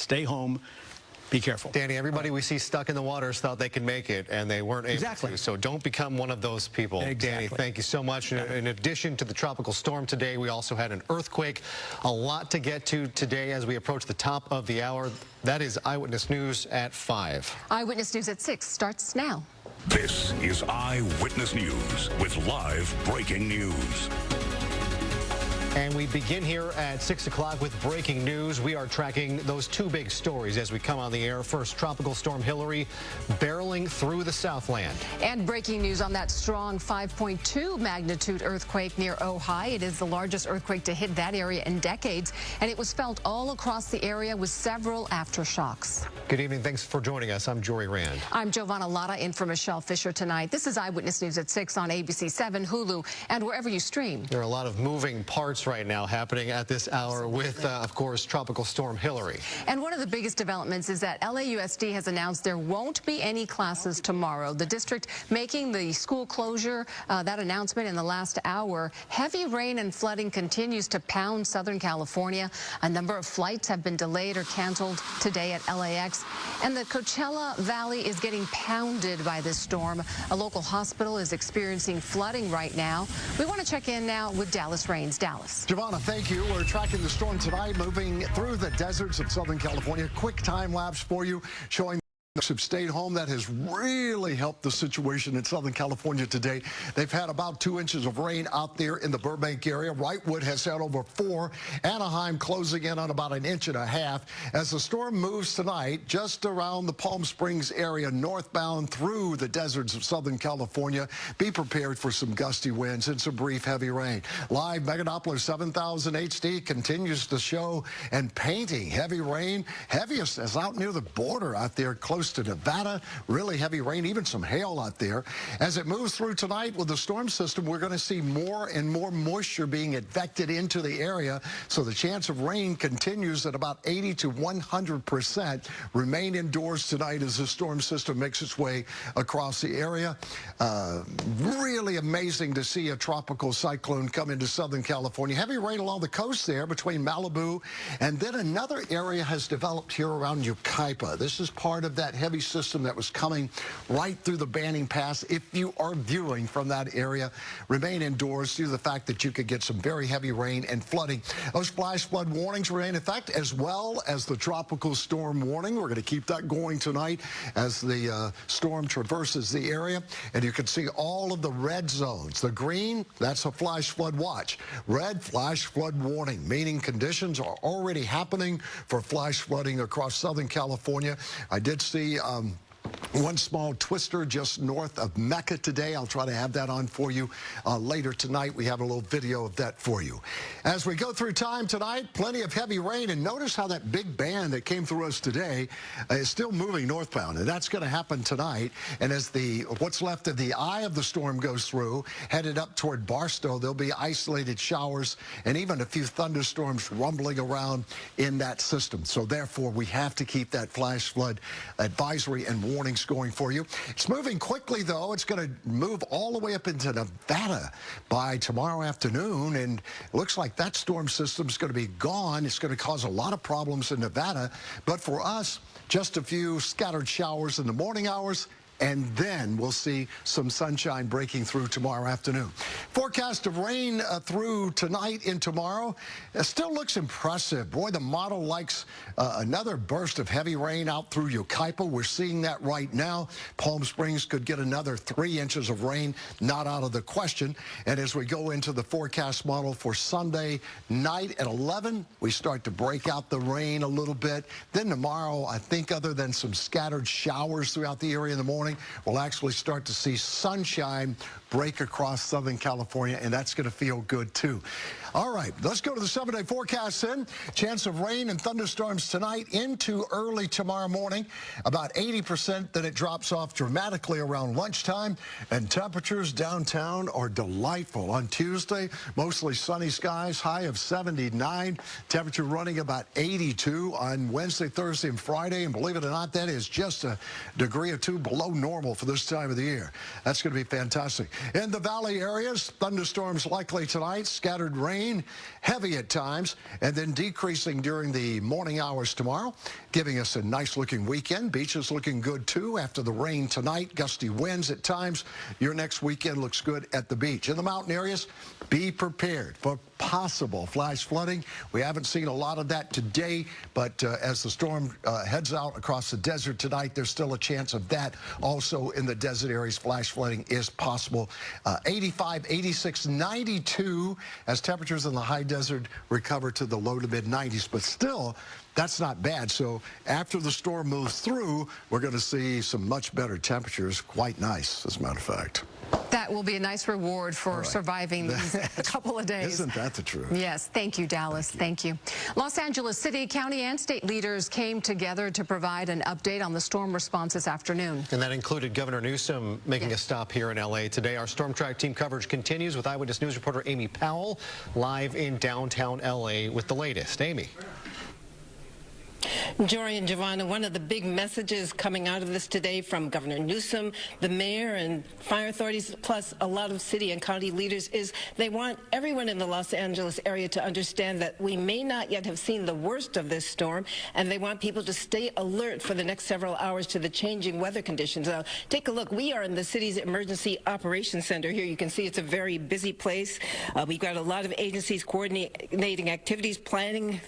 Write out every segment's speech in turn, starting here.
Stay home. Be careful. Danny, everybody we see stuck in the waters thought they could make it, and they weren't able to. So don't become one of those people. Danny, thank you so much. In addition to the tropical storm today, we also had an earthquake. A lot to get to today as we approach the top of the hour. That is Eyewitness News at 5. Eyewitness News at 6 starts now. This is Eyewitness News with live breaking news. And we begin here at 6 o'clock with breaking news. We are tracking those two big stories as we come on the air. First, Tropical Storm Hilary barreling through the Southland. And breaking news on that strong 5.2 magnitude earthquake near Ojai. It is the largest earthquake to hit that area in decades, and it was felt all across the area with several aftershocks. Good evening. Thanks for joining us. I'm Jory Rand. I'm Giovanna Lotta in for Michelle Fisher tonight. This is Eyewitness News at 6 on ABC 7, Hulu, and wherever you stream. There are a lot of moving parts right now happening at this hour with, of course, Tropical Storm Hilary. And one of the biggest developments is that LAUSD has announced there won't be any classes tomorrow. The district making the school closure, that announcement in the last hour. Heavy rain and flooding continues to pound Southern California. A number of flights have been delayed or canceled today at LAX. And the Coachella Valley is getting pounded by this storm. A local hospital is experiencing flooding right now. We want to check in now with Dallas Raines. Dallas. Giovanna, thank you. We're tracking the storm tonight, moving through the deserts of Southern California. Quick time lapse for you, showing have stayed home. That has really helped the situation in Southern California today. They've had about 2 inches of rain out there in the Burbank area. Wrightwood has had over 4. Anaheim closing in on about 1.5 inches. As the storm moves tonight, just around the Palm Springs area, northbound through the deserts of Southern California, be prepared for some gusty winds and some brief heavy rain. Live Meganopolis 7000 HD continues to show and painting heavy rain. Heaviest is out near the border out there close to Nevada. Really heavy rain, even some hail out there. As it moves through tonight with the storm system, we're going to see more and more moisture being ejected into the area. So the chance of rain continues at about 80 to 100%. Remain indoors tonight as the storm system makes its way across the area. Really amazing to see a tropical cyclone come into Southern California. Heavy rain along the coast there between Malibu, and then another area has developed here around Yucaipa. This is part of that heavy system that was coming right through the Banning Pass. If you are viewing from that area, remain indoors due to the fact that you could get some very heavy rain and flooding. Those flash flood warnings remain in effect, as well as the tropical storm warning. We're going to keep that going tonight as the storm traverses the area. And you can see all of the red zones. The green, that's a flash flood watch. Red, flash flood warning, meaning conditions are already happening for flash flooding across Southern California. I did see one small twister just north of Mecca today. I'll try to have that on for you later tonight. We have a little video of that for you. As we go through time tonight, plenty of heavy rain, and notice how that big band that came through us today is still moving northbound, and that's going to happen tonight. And as what's left of the eye of the storm goes through, headed up toward Barstow, there'll be isolated showers and even a few thunderstorms rumbling around in that system. So therefore, we have to keep that flash flood advisory and warnings going for you. It's moving quickly, though. It's going to move all the way up into Nevada by tomorrow afternoon, and it looks like that storm system is going to be gone. It's going to cause a lot of problems in Nevada, but for us, just a few scattered showers in the morning hours, and then we'll see some sunshine breaking through tomorrow afternoon. Forecast of rain through tonight and tomorrow. It still looks impressive. Boy, the model likes another burst of heavy rain out through Yucaipa. We're seeing that right now. Palm Springs could get another 3 inches of rain, not out of the question. And as we go into the forecast model for Sunday night at 11, we start to break out the rain a little bit. Then tomorrow, I think other than some scattered showers throughout the area in the morning, we'll actually start to see sunshine break across Southern California, and that's going to feel good too. All right, let's go to the 7-day forecast then. Chance of rain and thunderstorms tonight into early tomorrow morning. About 80%, then it drops off dramatically around lunchtime, and temperatures downtown are delightful. On Tuesday, mostly sunny skies, high of 79. Temperature running about 82 on Wednesday, Thursday, and Friday, and believe it or not, that is just a degree or two below normal for this time of the year. That's going to be fantastic. In the valley areas, thunderstorms likely tonight, scattered rain rain, heavy at times, and then decreasing during the morning hours tomorrow, giving us a nice-looking weekend. Beach is looking good, too, after the rain tonight. Gusty winds at times. Your next weekend looks good at the beach. In the mountain areas, be prepared for possible flash flooding. We haven't seen a lot of that today, but as the storm heads out across the desert tonight, there's still a chance of that. Also in the desert areas, flash flooding is possible. 85, 86, 92 as temperatures in the high desert recover to the low to mid 90s, but still, that's not bad. So after the storm moves through, we're going to see some much better temperatures. Quite nice, as a matter of fact. That will be a nice reward for surviving these couple of days. Isn't that the truth? Yes. Thank you, Dallas. Thank you. Los Angeles City, county, and state leaders came together to provide an update on the storm response this afternoon. And that included Governor Newsom making a stop here in L.A. today. Our Storm Track team coverage continues with Eyewitness News reporter Amy Powell live in downtown L.A. with the latest. Amy. Jory and Giovanna, one of the big messages coming out of this today from Governor Newsom, the mayor, and fire authorities, plus a lot of city and county leaders, is they want everyone in the Los Angeles area to understand that we may not yet have seen the worst of this storm, and they want people to stay alert for the next several hours to the changing weather conditions. Take a look. We are in the city's emergency operations center here. You can see it's a very busy place. We've got a lot of agencies coordinating activities, planning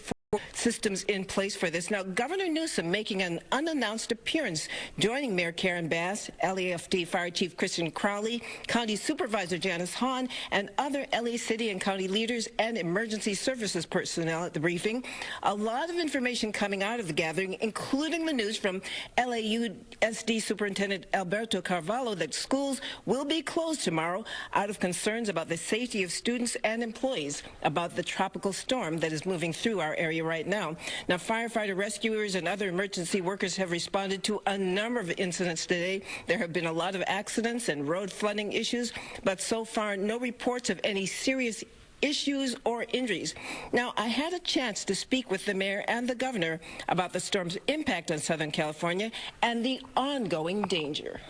systems in place for this. Now, Governor Newsom making an unannounced appearance, joining Mayor Karen Bass, LAFD Fire Chief Christian Crowley, County Supervisor Janice Hahn, and other LA City and county leaders and emergency services personnel at the briefing. A lot of information coming out of the gathering, including the news from LAUSD Superintendent Alberto Carvalho that schools will be closed tomorrow out of concerns about the safety of students and employees about the tropical storm that is moving through our area right now. Now, firefighter rescuers and other emergency workers have responded to a number of incidents today. There have been a lot of accidents and road flooding issues, but so far no reports of any serious issues or injuries. Now, I had a chance to speak with the mayor and the governor about the storm's impact on Southern California and the ongoing danger.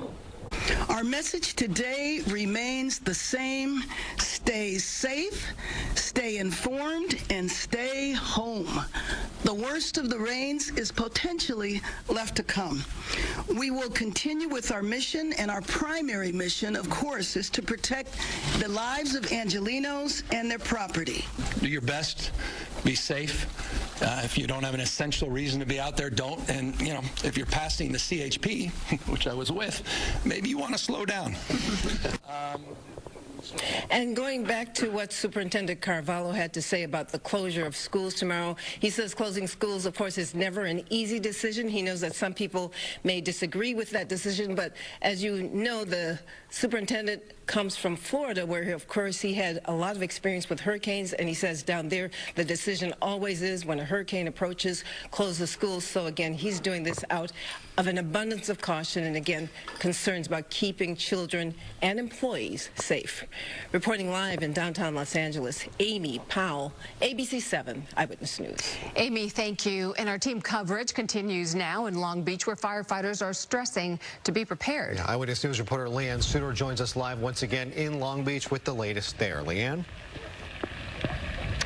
Our message today remains the same. Stay safe, stay informed, and stay home. The worst of the rains is potentially left to come. We will continue with our mission, and our primary mission, of course, is to protect the lives of Angelenos and their property. Do your best. Be safe. If you don't have an essential reason to be out there, don't. And, you know, if you're passing the CHP, which I was with, maybe you want to slow down. And going back to what Superintendent Carvalho had to say about the closure of schools tomorrow, he says closing schools, of course, is never an easy decision. He knows that some people may disagree with that decision, but as you know, the superintendent comes from Florida, where, of course, he had a lot of experience with hurricanes, and he says down there the decision always is, when a hurricane approaches, close the schools. So, again, he's doing this out of an abundance of caution and, again, concerns about keeping children and employees safe. Reporting live in downtown Los Angeles, Amy Powell, ABC 7 Eyewitness News. Amy, thank you. And our team coverage continues now in Long Beach, where firefighters are stressing to be prepared. Yeah, Eyewitness News reporter Leanne Suter joins us live once again in Long Beach with the latest there. Leanne?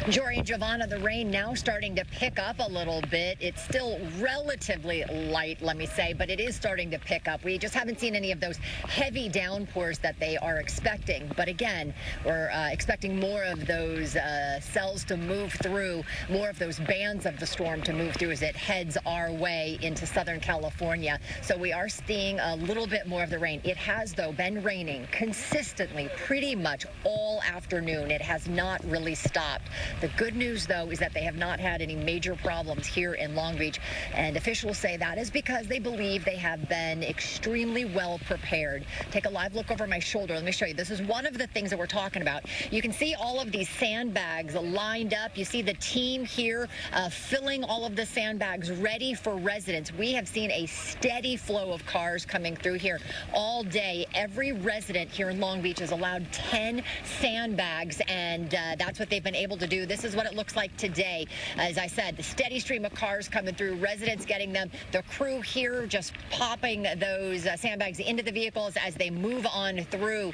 Jory and Giovanna, the rain now starting to pick up a little bit. It's still relatively light, let me say, but it is starting to pick up. We just haven't seen any of those heavy downpours that they are expecting. But again, we're expecting more of those cells to move through, more of those bands of the storm to move through as it heads our way into Southern California. So we are seeing a little bit more of the rain. It has, though, been raining consistently pretty much all afternoon. It has not really stopped. The good news, though, is that they have not had any major problems here in Long Beach, and officials say that is because they believe they have been extremely well prepared. Take a live look over my shoulder. Let me show you. This is one of the things that we're talking about. You can see all of these sandbags lined up. You see the team here filling all of the sandbags ready for residents. We have seen a steady flow of cars coming through here all day. Every resident here in Long Beach is allowed 10 sandbags, and that's what they've been able to do do. This is what it looks like today. As I said, the steady stream of cars coming through, residents getting them, the crew here just popping those sandbags into the vehicles as they move on through.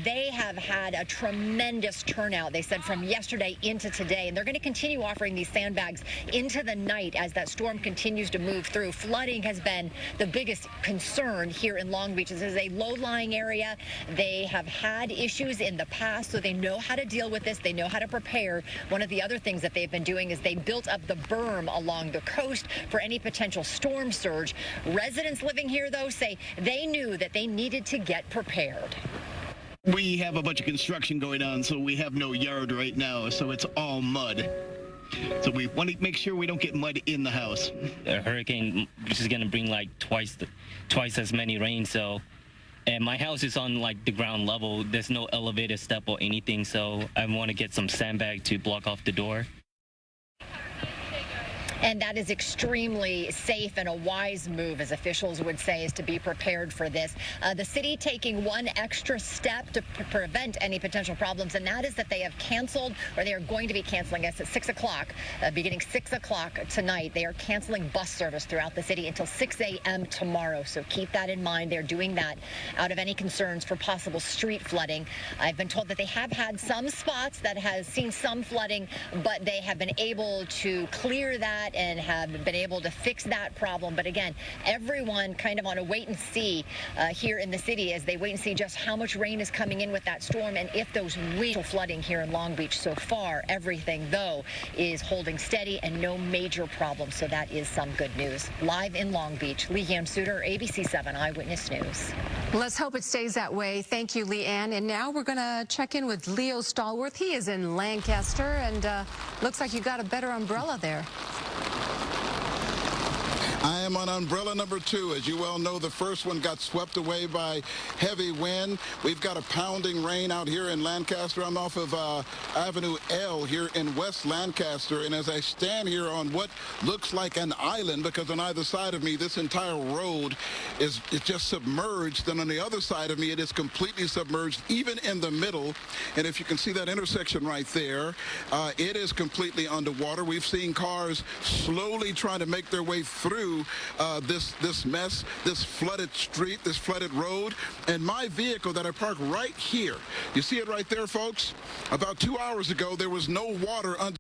They have had a tremendous turnout, they said, from yesterday into today, and they're going to continue offering these sandbags into the night as that storm continues to move through. Flooding has been the biggest concern here in Long Beach. This is a low-lying area. They have had issues in the past, so they know how to deal with this. They know how to prepare. One of the other things that they've been doing is they built up the berm along the coast for any potential storm surge. Residents living here, though, say they knew that they needed to get prepared. We have a bunch of construction going on, so we have no yard right now, so it's all mud. So we want to make sure we don't get mud in the house. A hurricane is going to bring like twice as many rain, so. And my house is on like the ground level. There's no elevator step or anything, so I want to get some sandbag to block off the door. And that is extremely safe and a wise move, as officials would say, is to be prepared for this. The city taking one extra step to prevent any potential problems, and that is that they have canceled, or they are going to be canceling us at 6 o'clock, beginning 6 o'clock tonight. They are canceling bus service throughout the city until 6 a.m. tomorrow. So keep that in mind. They're doing that out of any concerns for possible street flooding. I've been told that they have had some spots that has seen some flooding, but they have been able to clear that and have been able to fix that problem. But again, everyone kind of on a wait and see here in the city as they wait and see just how much rain is coming in with that storm and if those winds are flooding here in Long Beach. So far, everything, though, is holding steady and no major problems. So that is some good news. Live in Long Beach, Leanne Suter, ABC 7 Eyewitness News. Let's hope it stays that way. Thank you, Leanne. And now we're going to check in with Leo Stallworth. He is in Lancaster, and looks like you got a better umbrella there. I am on umbrella number 2. As you well know, the first one got swept away by heavy wind. We've got a pounding rain out here in Lancaster. I'm off of Avenue L here in West Lancaster. And as I stand here on what looks like an island, because on either side of me, this entire road is just submerged. And on the other side of me, it is completely submerged, even in the middle. And if you can see that intersection right there, it is completely underwater. We've seen cars slowly trying to make their way through this mess, this flooded street, this flooded road. And my vehicle that I parked right here, you see it right there, folks? About 2 hours ago, there was no water under.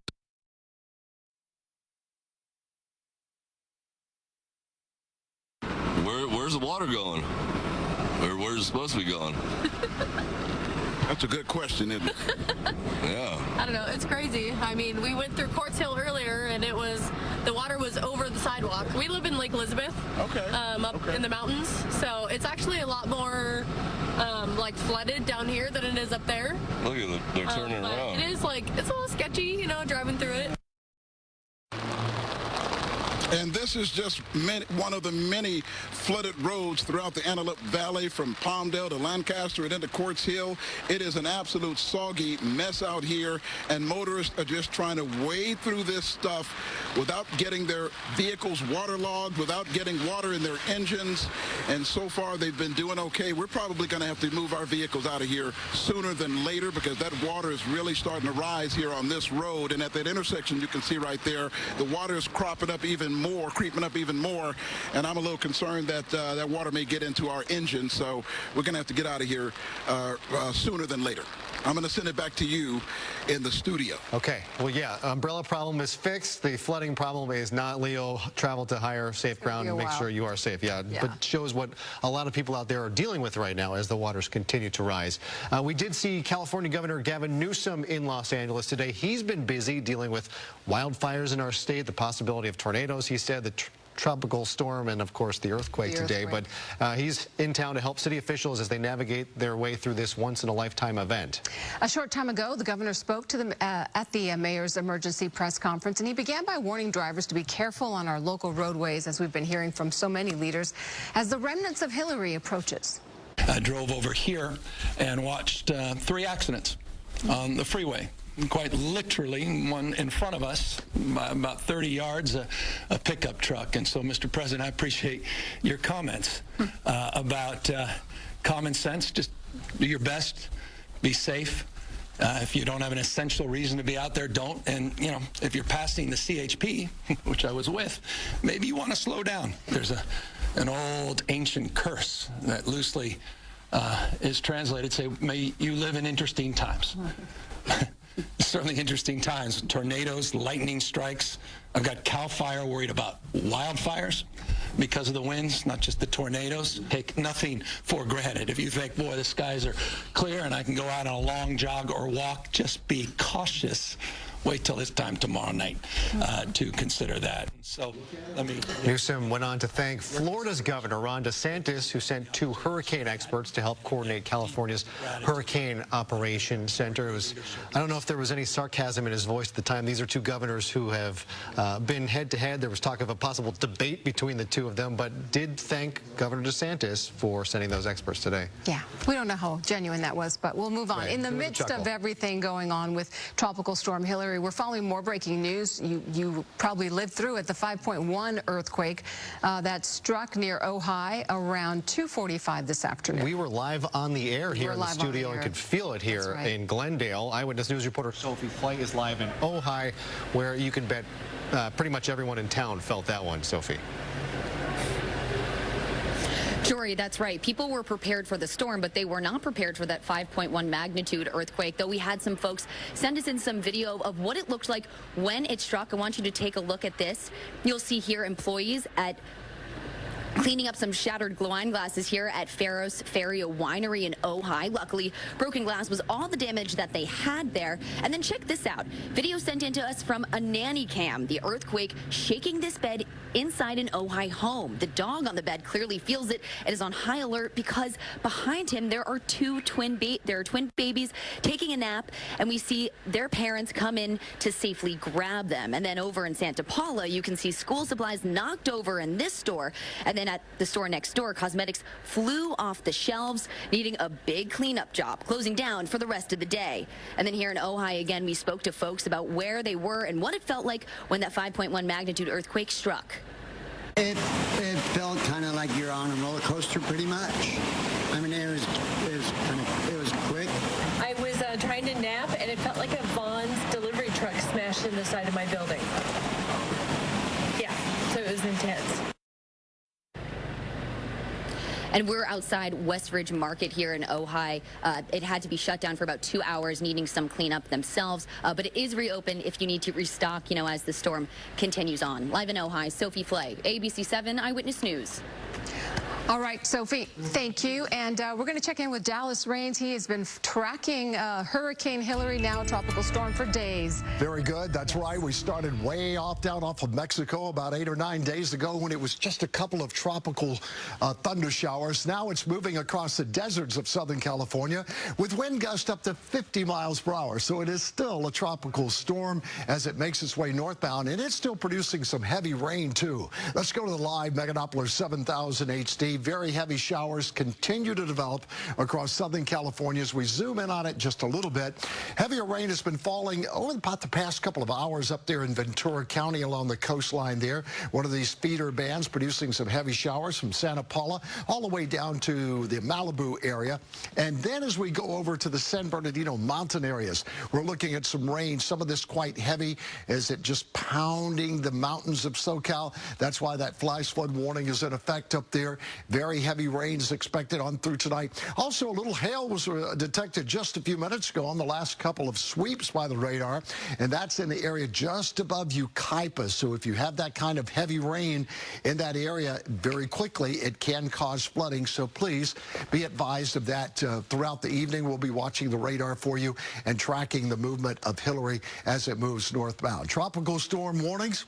Where's the water going? Or where's it supposed to be going? That's a good question, isn't it? Yeah. I don't know. It's crazy. I mean, we went through Courts Hill earlier, and the water was over the sidewalk. We live in Lake Elizabeth, up in the mountains, so it's actually a lot more like flooded down here than it is up there. Look at it. They're turning around. It is like, it's a little sketchy, you know, driving through it. And this is just one of the many flooded roads throughout the Antelope Valley, from Palmdale to Lancaster and into Courts Hill. It is an absolute soggy mess out here, and motorists are just trying to wade through this stuff without getting their vehicles waterlogged, without getting water in their engines. And so far, they've been doing okay. We're probably going to have to move our vehicles out of here sooner than later, because that water is really starting to rise here on this road. And at that intersection, you can see right there, the water is creeping up even more, and I'm a little concerned that that water may get into our engine, so we're going to have to get out of here sooner than later. I'm going to send it back to you in the studio. Okay. Well, yeah, umbrella problem is fixed. The flooding problem is not. Leo, travel to higher, safe ground and make sure you are safe. Yeah, but shows what a lot of people out there are dealing with right now as the waters continue to rise. We did see California Governor Gavin Newsom in Los Angeles today. He's been busy dealing with wildfires in our state, the possibility of tornadoes, he said, the tropical storm, and of course the earthquake today. But he's in town to help city officials as they navigate their way through this once-in-a-lifetime event. A short time ago, the governor spoke to them at the mayor's emergency press conference, and he began by warning drivers to be careful on our local roadways, as we've been hearing from so many leaders, as the remnants of Hilary approaches. I drove over here and watched 3 accidents on the freeway. Quite literally, one in front of us, by about 30 yards, a pickup truck. And so, Mr. President, I appreciate your comments about common sense. Just do your best, be safe, If you don't have an essential reason to be out there, don't. And, you know, if you're passing the CHP, which I was with, maybe you want to slow down. There's an old ancient curse that loosely is translated, say, may you live in interesting times. Certainly interesting times. Tornadoes, lightning strikes. I've got CAL FIRE worried about wildfires because of the winds, not just the tornadoes. Take nothing for granted. If you think, boy, the skies are clear and I can go out on a long jog or walk, just be cautious. Wait till this time tomorrow night to consider that. So let me... Newsom went on to thank Florida's Governor Ron DeSantis, who sent 2 hurricane experts to help coordinate California's Hurricane Operations Center. I don't know if there was any sarcasm in his voice at the time. These are 2 governors who have been head-to-head. There was talk of a possible debate between the 2 of them, but did thank Governor DeSantis for sending those experts today. Yeah, we don't know how genuine that was, but we'll move on. Right. In the midst of everything going on with Tropical Storm Hilary, we're following more breaking news. You probably lived through it. The 5.1 earthquake that struck near Ojai around 2:45 this afternoon. We were live on the air here in the studio and could feel it here in Glendale. Eyewitness News reporter Sophie Flay is live in Ojai, where you can bet pretty much everyone in town felt that one. Sophie. Jory, that's right. People were prepared for the storm, but they were not prepared for that 5.1 magnitude earthquake, though we had some folks send us in some video of what it looked like when it struck. I want you to take a look at this. You'll see here employees cleaning up some shattered wine glasses here at Faros Feria Winery in Ojai. Luckily, broken glass was all the damage that they had there. And then check this out. Video sent in to us from a nanny cam. The earthquake shaking this bed inside an Ojai home. The dog on the bed clearly feels it and is on high alert because behind him there are twin babies taking a nap, and we see their parents come in to safely grab them. And then over in Santa Paula, you can see school supplies knocked over in this store, and then at the store next door, cosmetics flew off the shelves, needing a big cleanup job, closing down for the rest of the day. And then here in Ojai, again, we spoke to folks about where they were and what it felt like when that 5.1 magnitude earthquake struck. It felt kind of like you're on a roller coaster, pretty much. I mean, it was quick. I was trying to nap, and it felt like a Vaughn's delivery truck smashed in the side of my building. Yeah, so it was intense. And we're outside Westridge Market here in Ojai. It had to be shut down for about 2 hours, needing some cleanup themselves. But it is reopened if you need to restock, you know, as the storm continues on. Live in Ojai, Sophie Flay, ABC 7 Eyewitness News. All right, Sophie, thank you. And we're going to check in with Dallas Raines. He has been tracking Hurricane Hilary, now a tropical storm, for days. Very good. That's right. We started way down off of Mexico about 8 or 9 days ago when it was just a couple of tropical thunder showers. Now it's moving across the deserts of Southern California with wind gusts up to 50 miles per hour. So it is still a tropical storm as it makes its way northbound, and it's still producing some heavy rain, too. Let's go to the live Meganopolis 7000 HD. Very heavy showers continue to develop across Southern California as we zoom in on it just a little bit. Heavier rain has been falling over about the past couple of hours up there in Ventura County along the coastline there. One of these feeder bands producing some heavy showers from Santa Paula all the way down to the Malibu area. And then as we go over to the San Bernardino mountain areas, we're looking at some rain. Some of this quite heavy as it just pounding the mountains of SoCal. That's why that flash flood warning is in effect up there. Very heavy rains expected on through tonight. Also, a little hail was detected just a few minutes ago on the last couple of sweeps by the radar, and that's in the area just above Yucaipa. So if you have that kind of heavy rain in that area very quickly, it can cause flooding. So please be advised of that throughout the evening. We'll be watching the radar for you and tracking the movement of Hilary as it moves northbound. Tropical storm warnings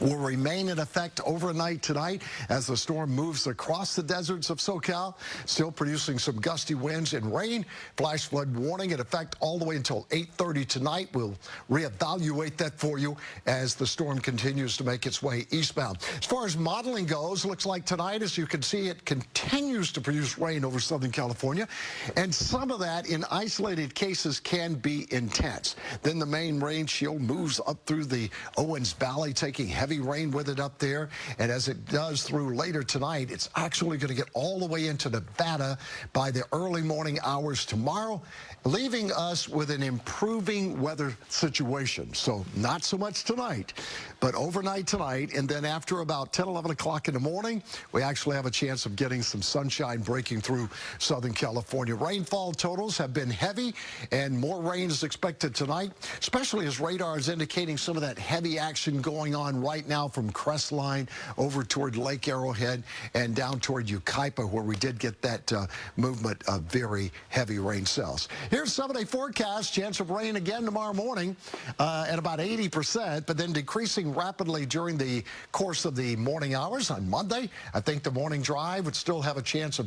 will remain in effect overnight tonight as the storm moves across the deserts of SoCal, still producing some gusty winds and rain. Flash flood warning in effect all the way until 8:30 tonight. We'll reevaluate that for you as the storm continues to make its way eastbound. As far as modeling goes, looks like tonight, as you can see, it continues to produce rain over Southern California, and some of that in isolated cases can be intense. Then the main rain shield moves up through the Owens Valley, taking heavy rain with it up there. And as it does through later tonight, it's actually going to get all the way into Nevada by the early morning hours tomorrow, leaving us with an improving weather situation. So not so much tonight, but overnight tonight, and then after about 10, 11 o'clock in the morning, we actually have a chance of getting some sunshine breaking through Southern California. Rainfall totals have been heavy, and more rain is expected tonight, especially as radar is indicating some of that heavy action going on right now from Crestline over toward Lake Arrowhead and down toward Yucaipa, where we did get that movement of very heavy rain cells. Here's 7-day forecast. Chance of rain again tomorrow morning at about 80%, but then decreasing rapidly during the course of the morning hours. On Monday, I think the morning drive would still have a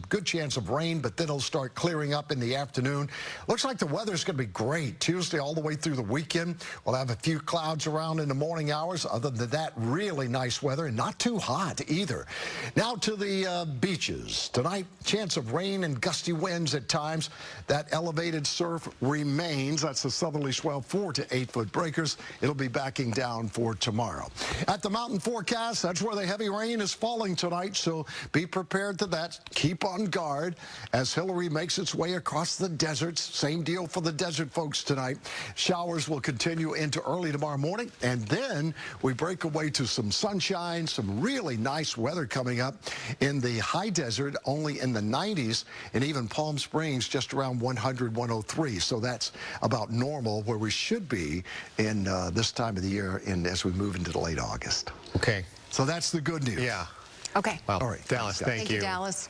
good chance of rain, but then it'll start clearing up in the afternoon. Looks like the weather's going to be great Tuesday all the way through the weekend. We'll have a few clouds around in the morning hours. Other than that, really nice weather and not too hot either. Now to the beaches. Tonight, chance of rain and gusty winds at times. That elevated surf remains. That's the southerly swell, 4 to 8 foot breakers. It'll be backing down for tomorrow. At the mountain forecast, that's where the heavy rain is falling tonight, so be prepared to that. Keep on guard as Hilary makes its way across the deserts. Same deal for the desert folks tonight. Showers will continue into early tomorrow morning, and then we break away to some sunshine, some really nice weather coming up in the high desert, only in the 90s, and even Palm Springs just around 100, 103. So that's about normal where we should be in this time of the year as we move into the late August. Okay. So that's the good news. Yeah. Okay. Well, all right, Dallas, thank you. Dallas.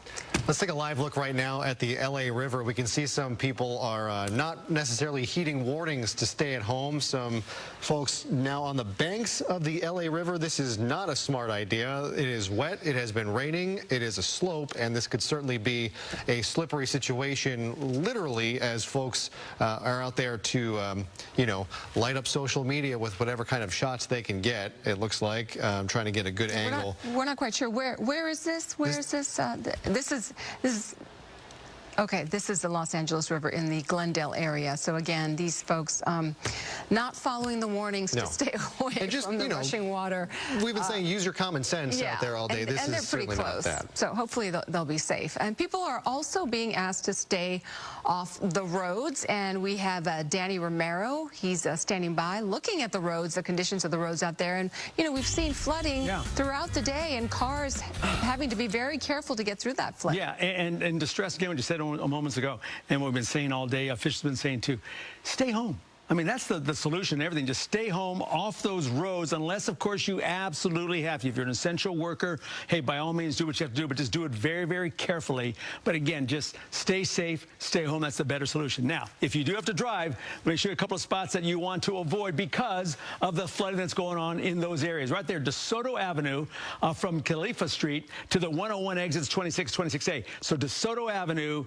Let's take a live look right now at the LA River. We can see some people are not necessarily heeding warnings to stay at home. Some folks now on the banks of the LA River. This is not a smart idea. It is wet. It has been raining. It is a slope, and this could certainly be a slippery situation, literally, as folks are out there to, you know, light up social media with whatever kind of shots they can get. It looks like trying to get a good angle. We're not quite sure where is this? Where is this? This is okay. This is the Los Angeles River in the Glendale area. So again, these folks not following the warnings to stay away from the rushing water. We've been saying use your common sense out there all day. And, this and is they're pretty certainly close. not that. So hopefully they'll be safe. And people are also being asked to stay off the roads. And we have Danny Romero. He's standing by, looking at the roads, the conditions of the roads out there. And you know, we've seen flooding throughout the day, and cars having to be very careful to get through that flood. Yeah, and distress, again, what you said moments ago, and what we've been saying all day, officials have been saying too, stay home. I mean, that's the solution to everything. Just stay home off those roads, unless, of course, you absolutely have to. If you're an essential worker, hey, by all means, do what you have to do, but just do it very, very carefully. But again, just stay safe, stay home. That's the better solution. Now, if you do have to drive, make sure a couple of spots that you want to avoid because of the flooding that's going on in those areas. Right there, DeSoto Avenue from Khalifa Street to the 101 exits 26, 26A. So DeSoto Avenue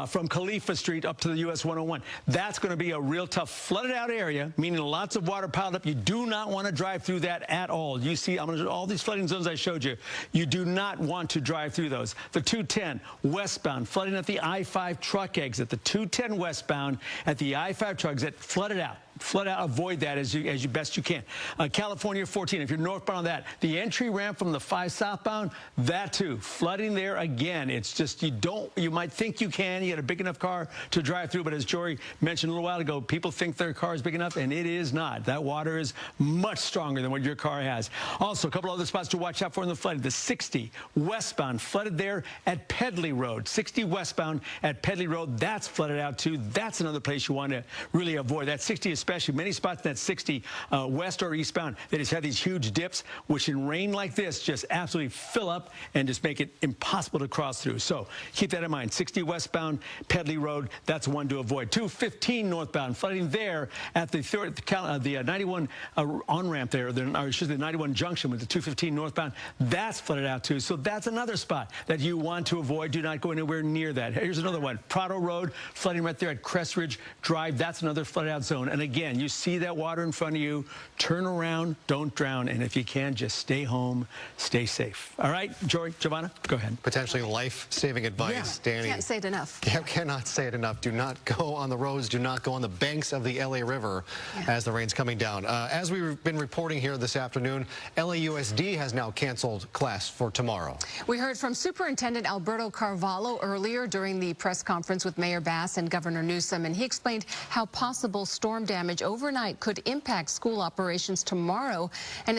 from Khalifa Street up to the US 101. That's going to be a real tough flood out area, meaning lots of water piled up. You do not want to drive through that at all. You see, all these flooding zones I showed you, you do not want to drive through those. The 210 westbound, flooding at the I-5 truck exit. The 210 westbound at the I-5 truck exit, flooded out. Flood out, avoid that as you best you can. California 14, if you're northbound on that, the entry ramp from the 5 southbound, that too, flooding there again. It's just you might think you can, you got a big enough car to drive through, but as Jory mentioned a little while ago, people think their car is big enough, and it is not. That water is much stronger than what your car has. Also, a couple other spots to watch out for in the flooding. The 60 westbound, flooded there at Pedley Road. 60 westbound at Pedley Road, that's flooded out too. That's another place you want to really avoid. That 60 is especially many spots in that 60 west or eastbound that just have these huge dips, which in rain like this just absolutely fill up and just make it impossible to cross through. So keep that in mind. 60 westbound, Pedley Road, that's one to avoid. 215 northbound, flooding there at the 91 on-ramp there, or should the 91 junction with the 215 northbound, that's flooded out too. So that's another spot that you want to avoid. Do not go anywhere near that. Here's another one. Prado Road, flooding right there at Crest Ridge Drive. That's another flooded out zone. And again, you see that water in front of you, turn around, don't drown, and if you can, just stay home, stay safe. All right, Giovanna, go ahead. Potentially life-saving advice, Danny. Can't say it enough. Cannot say it enough. Do not go on the roads. Do not go on the banks of the LA River as the rain's coming down. As we've been reporting here this afternoon, LAUSD has now canceled class for tomorrow. We heard from Superintendent Alberto Carvalho earlier during the press conference with Mayor Bass and Governor Newsom, and he explained how possible storm damage overnight could impact school operations tomorrow, and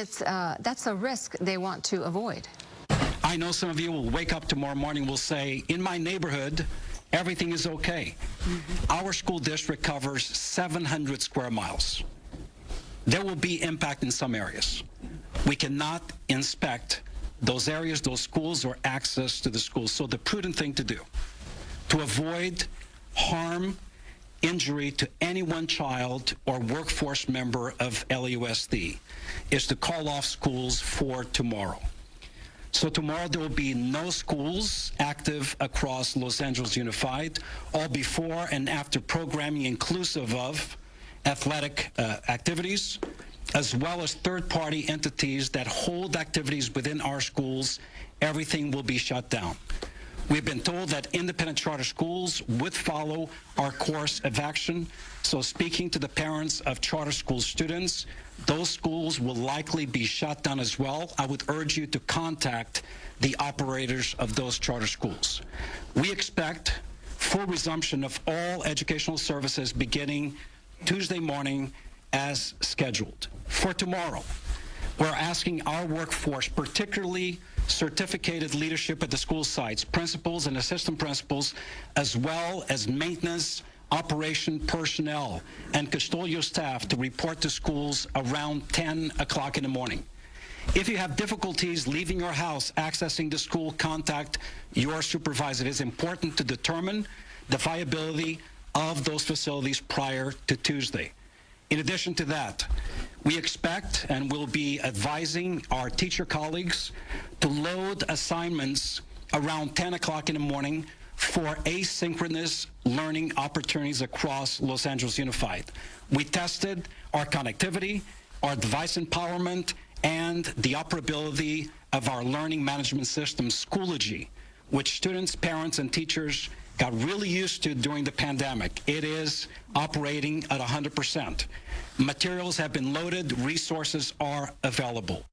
that's a risk they want to avoid. I know some of you will wake up tomorrow morning will say, in my neighborhood, everything is okay. Our school district covers 700 square miles. There will be impact in some areas. We cannot inspect those areas, those schools, or access to the schools. So the prudent thing to do to avoid harm, injury to any one child or workforce member of LAUSD is to call off schools for tomorrow. So tomorrow there will be no schools active across Los Angeles Unified, all before and after programming inclusive of athletic activities, as well as third-party entities that hold activities within our schools. Everything will be shut down. We've been told that independent charter schools would follow our course of action. So speaking to the parents of charter school students, those schools will likely be shut down as well. I would urge you to contact the operators of those charter schools. We expect full resumption of all educational services beginning Tuesday morning as scheduled. For tomorrow, we're asking our workforce, particularly certificated leadership at the school sites, principals and assistant principals, as well as maintenance, operation personnel, and custodial staff to report to schools around 10 o'clock in the morning. If you have difficulties leaving your house, accessing the school, contact your supervisor. It is important to determine the viability of those facilities prior to Tuesday. In addition to that, we expect and will be advising our teacher colleagues to load assignments around 10 o'clock in the morning for asynchronous learning opportunities across Los Angeles Unified. We tested our connectivity, our device empowerment, and the operability of our learning management system, Schoology, which students, parents, and teachers got really used to during the pandemic. It is operating at 100%. Materials have been loaded, resources are available.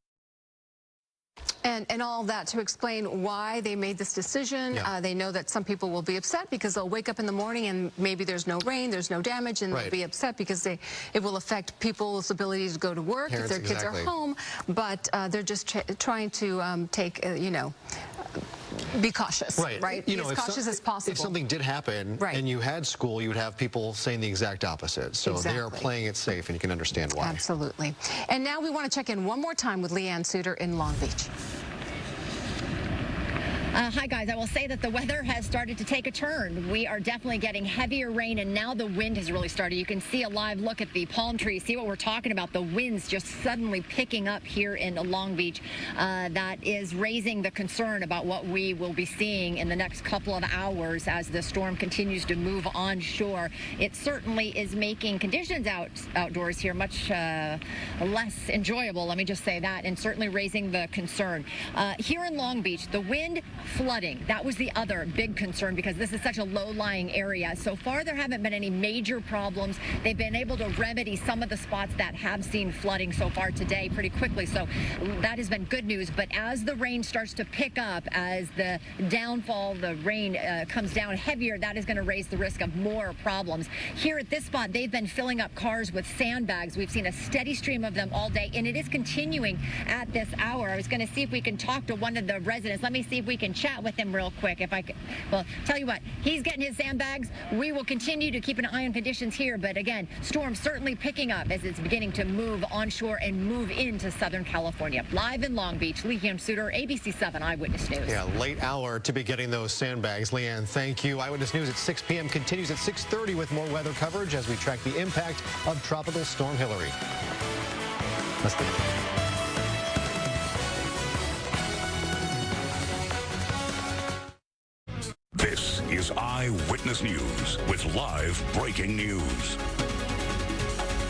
And all that to explain why they made this decision. They know that some people will be upset because they'll wake up in the morning and maybe there's no rain, there's no damage, and they'll be upset because it will affect people's ability to go to work if their kids are home. But they're just trying to be cautious, right? Be as cautious as possible. If something did happen and you had school, you would have people saying the exact opposite. So they are playing it safe, and you can understand why. Absolutely. And now we want to check in one more time with Leanne Suter in Long Beach. Hi, guys. I will say that the weather has started to take a turn. We are definitely getting heavier rain, and now the wind has really started. You can see a live look at the palm trees, see what we're talking about. The wind's just suddenly picking up here in Long Beach. That is raising the concern about what we will be seeing in the next couple of hours as the storm continues to move onshore. It certainly is making conditions outdoors here much less enjoyable, let me just say that, and certainly raising the concern. Here in Long Beach, the wind, flooding, that was the other big concern because this is such a low-lying area. So far, there haven't been any major problems. They've been able to remedy some of the spots that have seen flooding so far today pretty quickly. So that has been good news. But as the rain starts to pick up, as the downfall, the rain comes down heavier, that is going to raise the risk of more problems. Here at this spot, they've been filling up cars with sandbags. We've seen a steady stream of them all day, and it is continuing at this hour. I was going to see if we can talk to one of the residents. Let me see if we can chat with him real quick. If I could, well, tell you what, he's getting his sandbags. We will continue to keep an eye on conditions here, but again, storm certainly picking up as it's beginning to move onshore and move into Southern California. Live in Long Beach, Leanne Suter, ABC 7 Eyewitness News. Yeah, late hour to be getting those sandbags. Leanne, thank you. Eyewitness News at 6 p.m. continues at 6:30 with more weather coverage as we track the impact of Tropical Storm Hilary. Let's do it. This is Eyewitness News with live breaking news.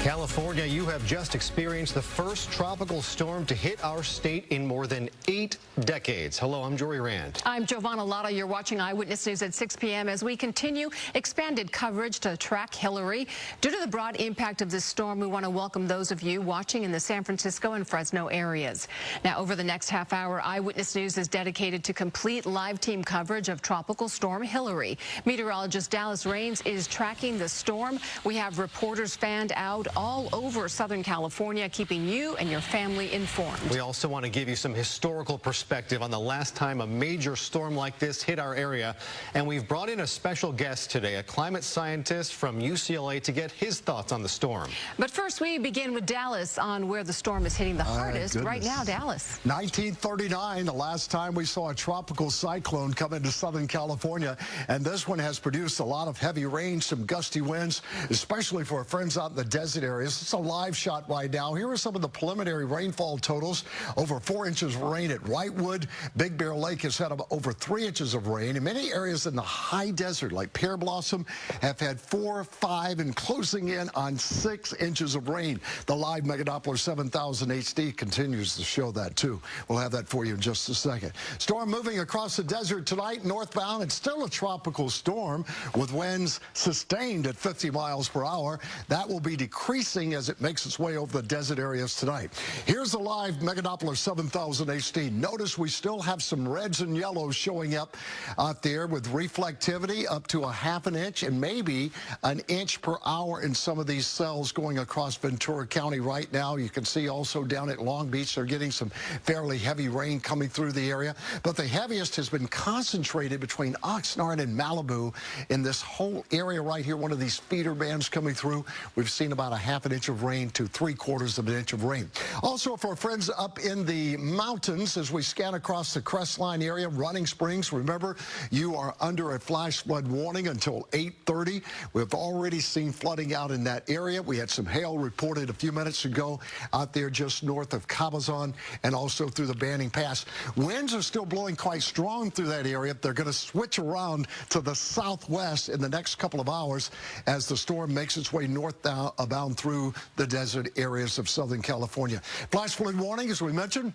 California, you have just experienced the first tropical storm to hit our state in more than 8 decades. Hello, I'm Jory Rand. I'm Giovanna Lotta. You're watching Eyewitness News at 6 p.m. as we continue expanded coverage to track Hilary. Due to the broad impact of this storm, we want to welcome those of you watching in the San Francisco and Fresno areas. Now, over the next half hour, Eyewitness News is dedicated to complete live team coverage of Tropical Storm Hilary. Meteorologist Dallas Raines is tracking the storm. We have reporters fanned out all over Southern California, keeping you and your family informed. We also want to give you some historical perspective on the last time a major storm like this hit our area. And we've brought in a special guest today, a climate scientist from UCLA, to get his thoughts on the storm. But first, we begin with Dallas on where the storm is hitting the hardest right now. Dallas. 1939, the last time we saw a tropical cyclone come into Southern California. And this one has produced a lot of heavy rain, some gusty winds, especially for our friends out in the desert areas. It's a live shot right now. Here are some of the preliminary rainfall totals. Over 4 inches of rain at Whitewood. Big Bear Lake has had over 3 inches of rain. And many areas in the high desert, like Pear Blossom, have had 4, 5, and closing in on 6 inches of rain. The live Megadoppler 7000 HD continues to show that, too. We'll have that for you in just a second. Storm moving across the desert tonight, northbound. It's still a tropical storm with winds sustained at 50 miles per hour. That will be decreasing as it makes its way over the desert areas tonight. Here's a live Megadoppler 7000 HD. Notice we still have some reds and yellows showing up out there with reflectivity up to a ½ an inch and maybe an inch per hour in some of these cells going across Ventura County right now. You can see also down at Long Beach, they're getting some fairly heavy rain coming through the area. But the heaviest has been concentrated between Oxnard and Malibu in this whole area right here. One of these feeder bands coming through. We've seen about a ½ an inch of rain to 3/4 of an inch of rain. Also, for our friends up in the mountains, as we scan across the Crestline area, Running Springs, remember, you are under a flash flood warning until 8:30. We've already seen flooding out in that area. We had some hail reported a few minutes ago out there just north of Cabazon and also through the Banning Pass. Winds are still blowing quite strong through that area. They're going to switch around to the southwest in the next couple of hours as the storm makes its way northbound through the desert areas of Southern California. Flash flood warning, as we mentioned,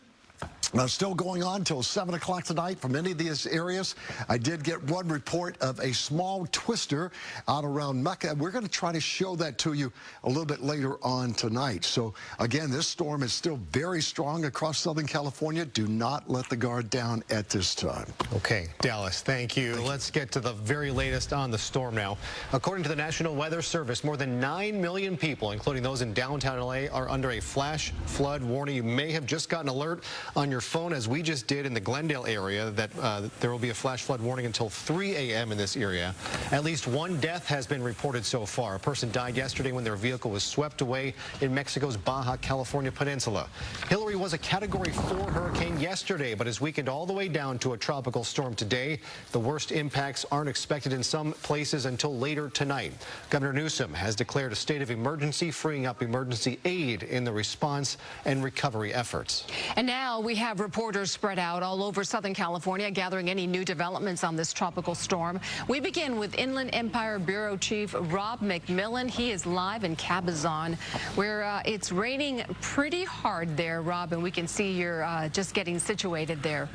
still going on till 7 o'clock tonight for many of these areas. I did get one report of a small twister out around Mecca. We're going to try to show that to you a little bit later on tonight. So, again, this storm is still very strong across Southern California. Do not let the guard down at this time. Okay, Dallas, thank you. Let's get to the very latest on the storm now. According to the National Weather Service, more than 9 million people, including those in downtown LA, are under a flash flood warning. You may have just gotten an alert on your phone, as we just did in the Glendale area, that there will be a flash flood warning until 3 a.m. in this area. At least one death has been reported so far. A person died yesterday when their vehicle was swept away in Mexico's Baja California Peninsula. Hilary was a Category 4 hurricane yesterday, but has weakened all the way down to a tropical storm today. The worst impacts aren't expected in some places until later tonight. Governor Newsom has declared a state of emergency, freeing up emergency aid in the response and recovery efforts. And now we have reporters spread out all over Southern California gathering any new developments on this tropical storm. We begin with Inland Empire Bureau Chief Rob McMillan. He is live in Cabazon, where it's raining pretty hard there, Rob, and we can see you're just getting situated there.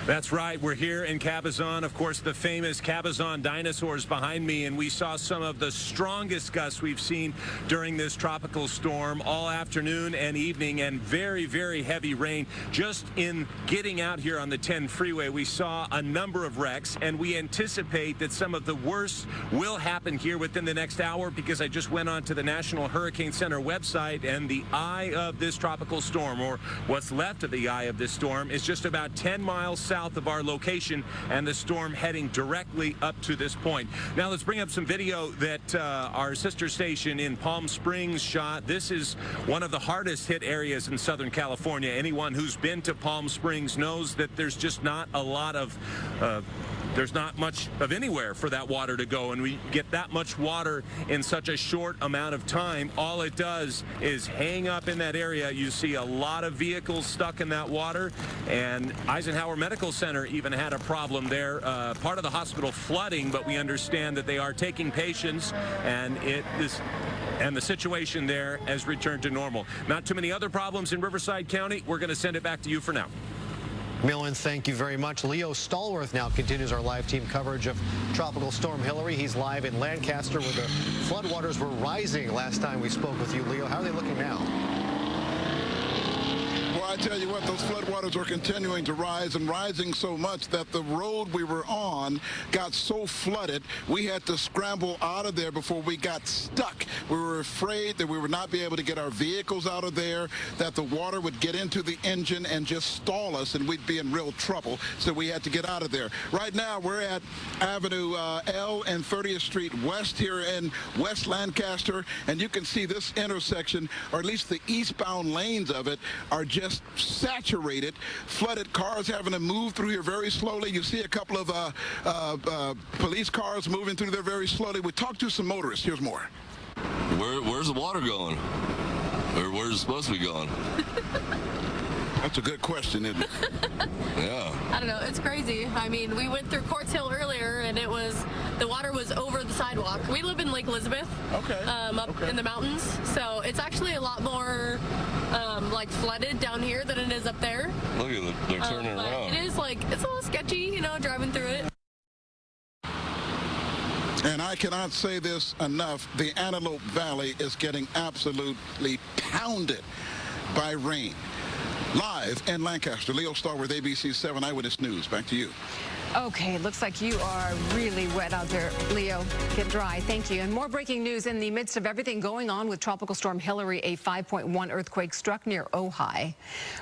That's right. We're here in Cabazon. Of course, the famous Cabazon dinosaurs behind me, and we saw some of the strongest gusts we've seen during this tropical storm all afternoon and evening, and very, very heavy rain. Just in getting out here on the 10 freeway, we saw a number of wrecks, and we anticipate that some of the worst will happen here within the next hour, because I just went on to the National Hurricane Center website, and the eye of this tropical storm, or what's left of the eye of this storm, is just about 10 miles south of our location, and the storm heading directly up to this point. Now let's bring up some video that our sister station in Palm Springs shot. This is one of the hardest hit areas in Southern California. Anyone who's been to Palm Springs knows that there's just not a lot of there's not much of anywhere for that water to go, and we get that much water in such a short amount of time. All it does is hang up in that area. You see a lot of vehicles stuck in that water, and Eisenhower Medical Center even had a problem there. Part of the hospital flooding, but we understand that they are taking patients, and and the situation there has returned to normal. Not too many other problems in Riverside County. We're going to send it back to you for now. Millen, thank you very much. Leo Stallworth now continues our live team coverage of Tropical Storm Hilary. He's live in Lancaster where the floodwaters were rising last time we spoke with you, Leo. How are they looking now? Well, I tell you what, those floodwaters are continuing to rise and rising so much that the road we were on got so flooded we had to scramble out of there before we got stuck. We were afraid that we would not be able to get our vehicles out of there, that the water would get into the engine and just stall us and we'd be in real trouble. So we had to get out of there. Right now we're at Avenue L and 30th Street West here in West Lancaster, and you can see this intersection, or at least the eastbound lanes of it, are just saturated, flooded. Cars having to move through here very slowly. You see a couple of police cars moving through there very slowly. We talked to some motorists. Here's more. Where's the water going? Or where's it supposed to be going? That's a good question, isn't it? Yeah. I don't know. It's crazy. I mean, we went through Courts Hill earlier, and the water was over the sidewalk. We live in Lake Elizabeth, up in the mountains, so it's actually a lot more like flooded down here than it is up there. Look at it. They're turning around. It is it's a little sketchy, you know, driving through it. And I cannot say this enough. The Antelope Valley is getting absolutely pounded by rain. Live in Lancaster, Leo Stallworth, ABC 7 Eyewitness News. Back to you. Okay, looks like you are really wet out there, Leo. Get dry. Thank you. And more breaking news in the midst of everything going on with Tropical Storm Hilary. A 5.1 earthquake struck near Ojai.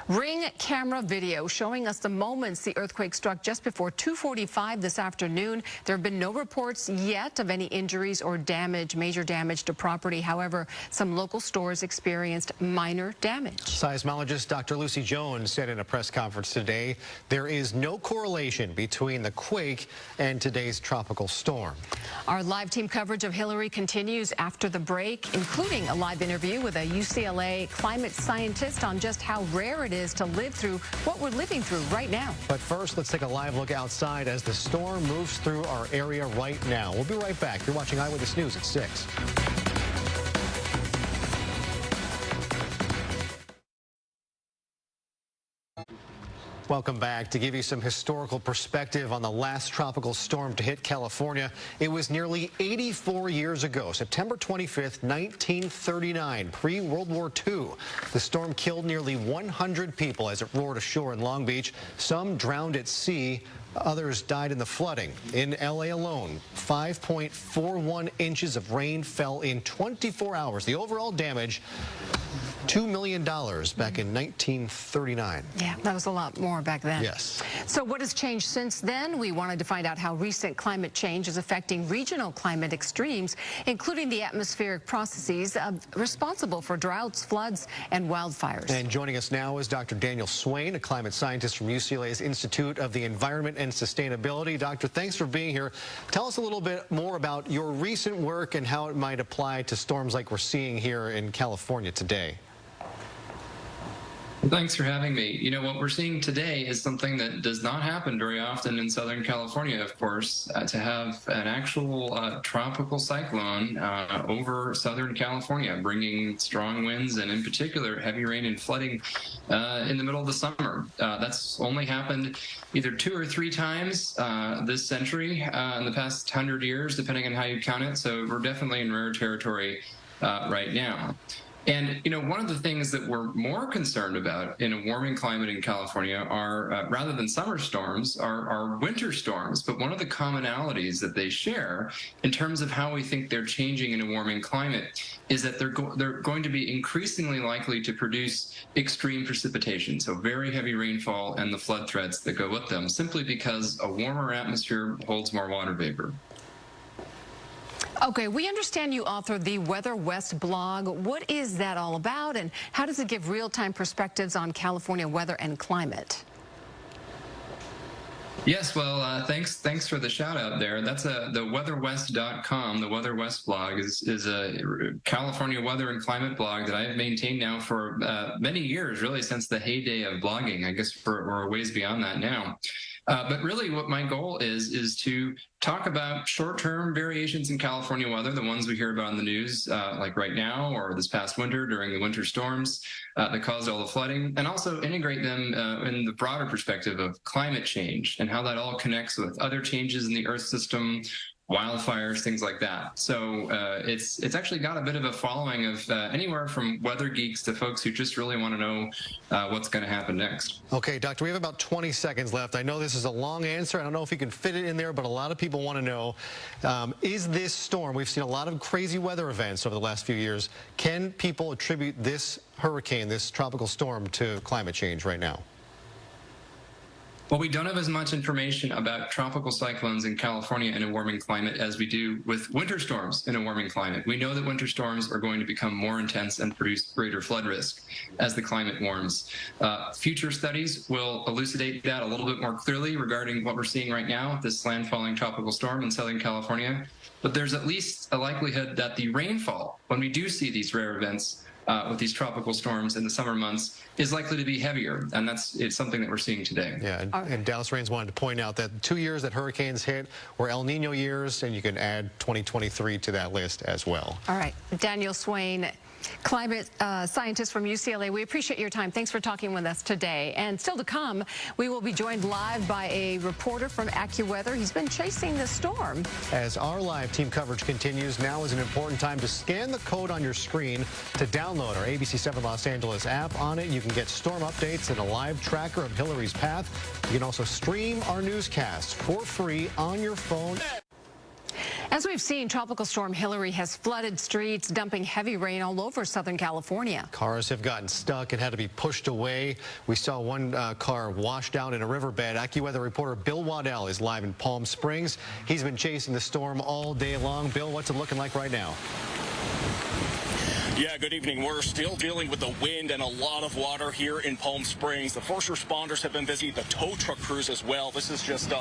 Ring camera video showing us the moments the earthquake struck just before 2:45 this afternoon. There have been no reports yet of any injuries or damage, major damage to property. However, some local stores experienced minor damage. Seismologist Dr. Lucy Jones said in a press conference today there is no correlation between the quake and today's tropical storm. Our live team coverage of Hilary continues after the break, including a live interview with a UCLA climate scientist on just how rare it is to live through what we're living through right now. But first, let's take a live look outside as the storm moves through our area right now. We'll be right back. You're watching Eyewitness News at 6. Welcome back. To give you some historical perspective on the last tropical storm to hit California, it was nearly 84 years ago, September 25th, 1939, pre-World War II. The storm killed nearly 100 people as it roared ashore in Long Beach. Some drowned at sea. Others died in the flooding. In L.A. alone, 5.41 inches of rain fell in 24 hours. The overall damage, $2 million back in 1939. Yeah, that was a lot more back then. Yes. So what has changed since then? We wanted to find out how recent climate change is affecting regional climate extremes, including the atmospheric processes responsible for droughts, floods, and wildfires. And joining us now is Dr. Daniel Swain, a climate scientist from UCLA's Institute of the Environment and Sustainability. Doctor, thanks for being here. Tell us a little bit more about your recent work and how it might apply to storms like we're seeing here in California today. Thanks for having me. You know, what we're seeing today is something that does not happen very often in Southern California, of course, to have an actual tropical cyclone over Southern California, bringing strong winds and, in particular, heavy rain and flooding in the middle of the summer. That's only happened either 2 or 3 times this century in the past 100 years, depending on how you count it. So we're definitely in rare territory right now. And, you know, one of the things that we're more concerned about in a warming climate in California are, rather than summer storms, are winter storms. But one of the commonalities that they share in terms of how we think they're changing in a warming climate is that they're going to be increasingly likely to produce extreme precipitation, so very heavy rainfall and the flood threats that go with them, simply because a warmer atmosphere holds more water vapor. Okay, we understand you authored the Weather West blog. What is that all about, and how does it give real-time perspectives on California weather and climate? Yes, well, thanks for the shout out there. That's the weatherwest.com. The Weather West blog is a California weather and climate blog that I have maintained now for many years, really since the heyday of blogging. I guess we're a ways beyond that now. But really what my goal is to talk about short-term variations in California weather, the ones we hear about in the news, like right now or this past winter during the winter storms that caused all the flooding, and also integrate them in the broader perspective of climate change and how that all connects with other changes in the Earth system, wildfires, things like that. So it's actually got a bit of a following of anywhere from weather geeks to folks who just really want to know what's going to happen next. Okay, Doctor, we have about 20 seconds left. I know this is a long answer. I don't know if you can fit it in there, but a lot of people want to know, is this storm, we've seen a lot of crazy weather events over the last few years. Can people attribute this hurricane, this tropical storm, to climate change right now? Well, we don't have as much information about tropical cyclones in California in a warming climate as we do with winter storms in a warming climate. We know that winter storms are going to become more intense and produce greater flood risk as the climate warms. Future studies will elucidate that a little bit more clearly regarding what we're seeing right now, this landfalling tropical storm in Southern California. But there's at least a likelihood that the rainfall, when we do see these rare events, with these tropical storms in the summer months, is likely to be heavier, and it's something that we're seeing today. Yeah, and Dallas Rains wanted to point out that 2 years that hurricanes hit were El Nino years, and you can add 2023 to that list as well. All right, Daniel Swain, climate scientist from UCLA. We appreciate your time. Thanks for talking with us today. And still to come, we will be joined live by a reporter from AccuWeather. He's been chasing the storm. As our live team coverage continues, now is an important time to scan the code on your screen to download our ABC 7 Los Angeles app. On it, you can get storm updates and a live tracker of Hilary's path. You can also stream our newscasts for free on your phone. As we've seen, Tropical Storm Hilary has flooded streets, dumping heavy rain all over Southern California. Cars have gotten stuck and had to be pushed away. We saw one car washed out in a riverbed. AccuWeather reporter Bill Waddell is live in Palm Springs. He's been chasing the storm all day long. Bill, what's it looking like right now? Yeah, good evening. We're still dealing with the wind and a lot of water here in Palm Springs. The first responders have been busy, the tow truck crews as well. This is just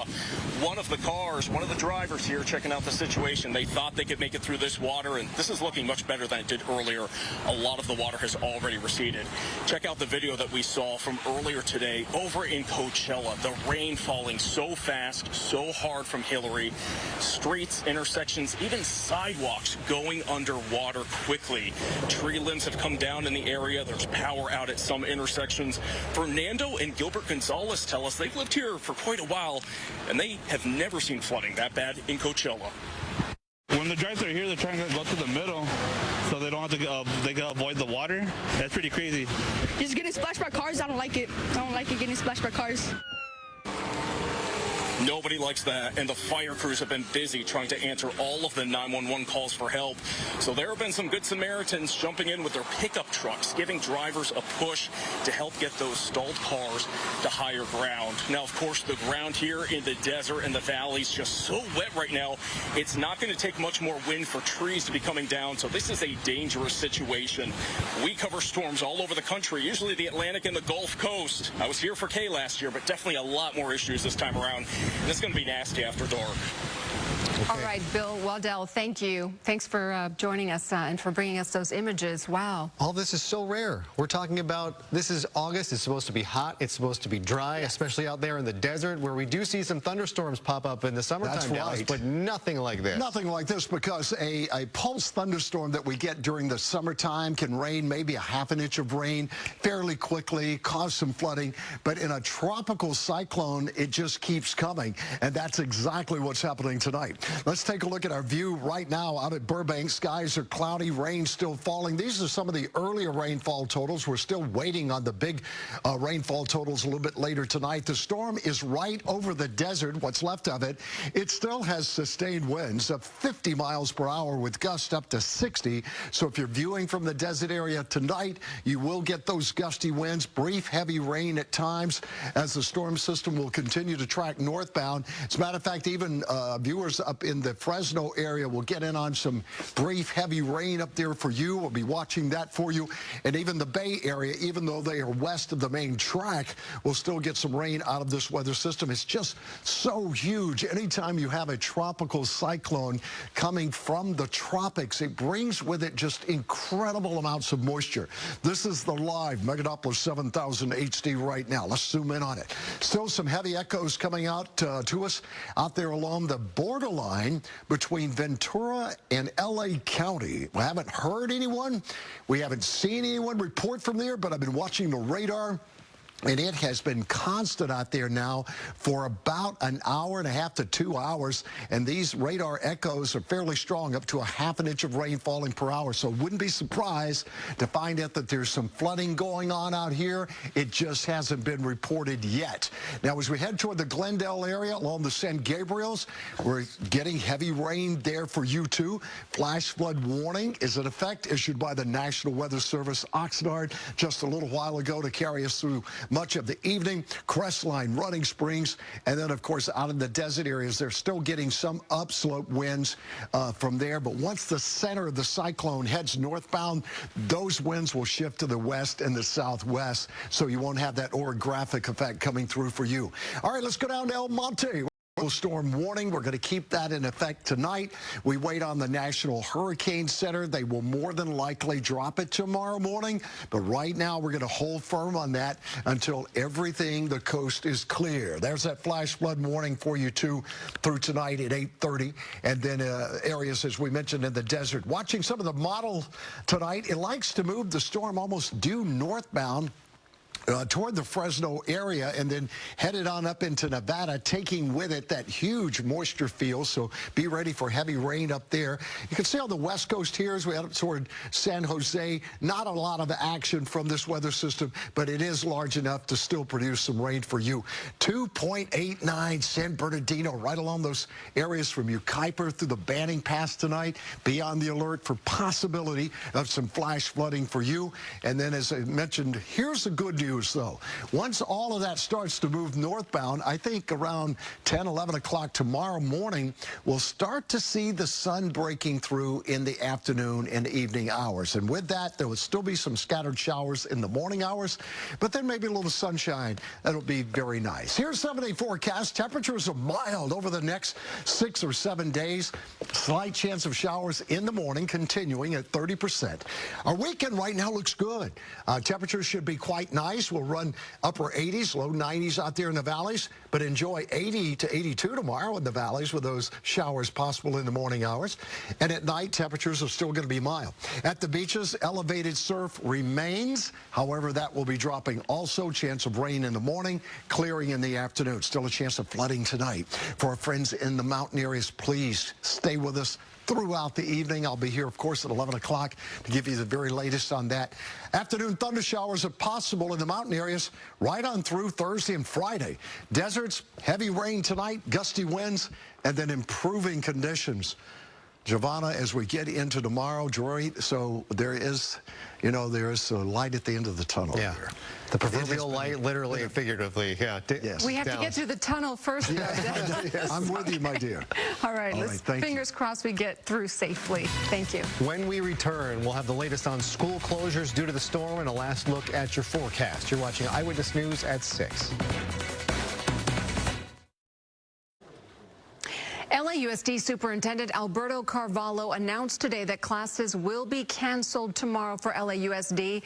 one of the cars, one of the drivers here checking out the situation. They thought they could make it through this water, and this is looking much better than it did earlier. A lot of the water has already receded. Check out the video that we saw from earlier today over in Coachella. The rain falling so fast, so hard from Hilary. Streets, intersections, even sidewalks going underwater quickly. Tree limbs have come down in the area. There's power out at some intersections. Fernando and Gilbert Gonzalez tell us they've lived here for quite a while, and they have never seen flooding that bad in Coachella. When the drivers are here, they're trying to go to the middle, so they don't have to. They can avoid the water. That's pretty crazy. Just getting splashed by cars. I don't like it. I don't like it getting splashed by cars. Nobody likes that, and the fire crews have been busy trying to answer all of the 911 calls for help. So there have been some good Samaritans jumping in with their pickup trucks, giving drivers a push to help get those stalled cars to higher ground. Now, of course, the ground here in the desert and the valley is just so wet right now, it's not going to take much more wind for trees to be coming down, so this is a dangerous situation. We cover storms all over the country, usually the Atlantic and the Gulf Coast. I was here for Kay last year, but definitely a lot more issues this time around. And it's going to be nasty after dark. Okay. All right, Bill Waddell, thank you. Thanks for joining us and for bringing us those images. Wow. All this is so rare. We're talking about, this is August. It's supposed to be hot. It's supposed to be dry, especially out there in the desert where we do see some thunderstorms pop up in the summertime. That's Dallas, right. but nothing like this. Nothing like this, because a pulse thunderstorm that we get during the summertime can rain maybe a half an inch of rain fairly quickly, cause some flooding. But in a tropical cyclone, it just keeps coming. And that's exactly what's happening tonight. Let's take a look at our view right now out at Burbank. Skies are cloudy, rain still falling. These are some of the earlier rainfall totals. We're still waiting on the big rainfall totals a little bit later tonight. The storm is right over the desert, what's left of it. It still has sustained winds of 50 miles per hour with gusts up to 60. So if you're viewing from the desert area tonight, you will get those gusty winds, brief heavy rain at times as the storm system will continue to track northbound. As a matter of fact, even viewers up up in the Fresno area will get in on some brief heavy rain up there for you. We'll be watching that for you. And even the Bay Area, even though they are west of the main track, will still get some rain out of this weather system. It's just so huge. Anytime you have a tropical cyclone coming from the tropics, it brings with it just incredible amounts of moisture. This is the live Megadoppler 7000 HD right now. Let's zoom in on it. Still some heavy echoes coming out to us out there along the borderline between Ventura and LA County. We haven't heard anyone. We haven't seen anyone report from there, but I've been watching the radar. And it has been constant out there now for about an hour and a half to 2 hours. And these radar echoes are fairly strong, up to a ½ inch of rain falling per hour. So wouldn't be surprised to find out that there's some flooding going on out here. It just hasn't been reported yet. Now, as we head toward the Glendale area along the San Gabriels, we're getting heavy rain there for you too. Flash flood warning is in effect, issued by the National Weather Service Oxnard just a little while ago to carry us through much of the evening. Crestline, Running Springs, and then, of course, out in the desert areas, they're still getting some upslope winds from there. But once the center of the cyclone heads northbound, those winds will shift to the west and the southwest, so you won't have that orographic effect coming through for you. All right, let's go down to El Monte. Storm warning. We're going to keep that in effect tonight. We wait on the National Hurricane Center. They will more than likely drop it tomorrow morning. But right now, we're going to hold firm on that until everything the coast is clear. There's that flash flood warning for you, too, through tonight at 8:30. And then areas, as we mentioned, in the desert. Watching some of the model tonight, it likes to move the storm almost due northbound toward the Fresno area and then headed on up into Nevada, taking with it that huge moisture field. So be ready for heavy rain up there. You can see on the west coast here as we head up toward San Jose, not a lot of action from this weather system, but it is large enough to still produce some rain for you. 2.89 San Bernardino, right along those areas from Kuiper through the Banning Pass tonight. Be on the alert for possibility of some flash flooding for you. And then, as I mentioned, here's the good news. Though, once all of that starts to move northbound, I think around 10, 11 o'clock tomorrow morning, we'll start to see the sun breaking through in the afternoon and evening hours. And with that, there will still be some scattered showers in the morning hours, but then maybe a little sunshine. That'll be very nice. Here's 7-day forecast. Temperatures are mild over the next 6 or 7 days. Slight chance of showers in the morning, continuing at 30%. Our weekend right now looks good. Temperatures should be quite nice. We'll run upper 80s, low 90s out there in the valleys, but enjoy 80 to 82 tomorrow in the valleys with those showers possible in the morning hours. And at night, temperatures are still going to be mild. At the beaches, elevated surf remains. However, that will be dropping also. Chance of rain in the morning, clearing in the afternoon. Still a chance of flooding tonight. For our friends in the mountain areas, please stay with us throughout the evening. I'll be here, of course, at 11 o'clock to give you the very latest on that. Afternoon thunder showers are possible in the mountain areas right on through Thursday and Friday. Deserts, heavy rain tonight, gusty winds, and then improving conditions. Giovanna, as we get into tomorrow, Jory, so there is, you know, there is a light at the end of the tunnel here. The proverbial light, literally and figuratively. Yeah. Yes. We have to get through the tunnel first, though. Yes. I'm with you, my dear. All right, fingers crossed we get through safely. Thank you. When we return, we'll have the latest on school closures due to the storm and a last look at your forecast. You're watching Eyewitness News at 6. LAUSD Superintendent Alberto Carvalho announced today that classes will be canceled tomorrow for LAUSD.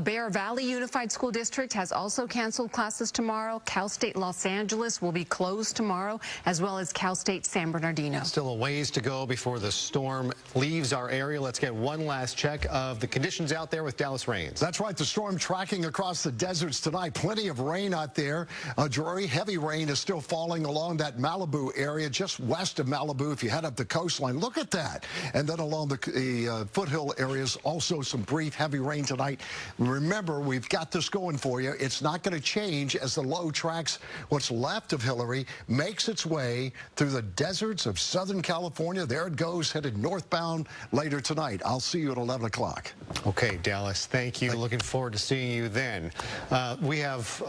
Bear Valley Unified School District has also canceled classes tomorrow. Cal State Los Angeles will be closed tomorrow, as well as Cal State San Bernardino. Still a ways to go before the storm leaves our area. Let's get one last check of the conditions out there with Dallas Rains. That's right. The storm tracking across the deserts tonight. Plenty of rain out there. Jory, heavy rain is still falling along that Malibu area, just west of Malibu. If you head up the coastline, look at that. And then along the foothill areas, also some brief heavy rain tonight. Remember, we've got this going for you. It's not going to change as the low tracks what's left of Hilary makes its way through the deserts of Southern California. There it goes, headed northbound later tonight. I'll see you at 11 o'clock. Okay, Dallas, thank you. Looking forward to seeing you then. We have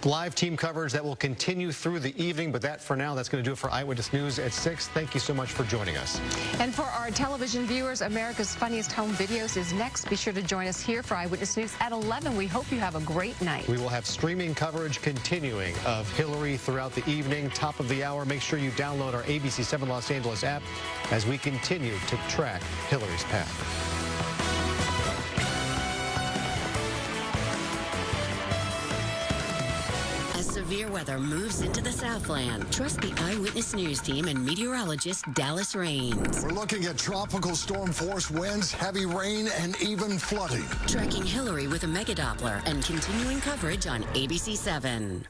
live team coverage that will continue through the evening, but that for now, that's going to do it for Eyewitness News. at 6. Thank you so much for joining us. And for our television viewers, America's Funniest Home Videos is next. Be sure to join us here for Eyewitness News at 11. We hope you have a great night. We will have streaming coverage continuing of Hilary throughout the evening. Top of the hour, make sure you download our ABC 7 Los Angeles app as we continue to track Hilary's path. Severe weather moves into the Southland. Trust the Eyewitness News team and meteorologist Dallas Raines. We're looking at tropical storm force winds, heavy rain, and even flooding. Tracking Hilary with a Mega Doppler and continuing coverage on ABC 7.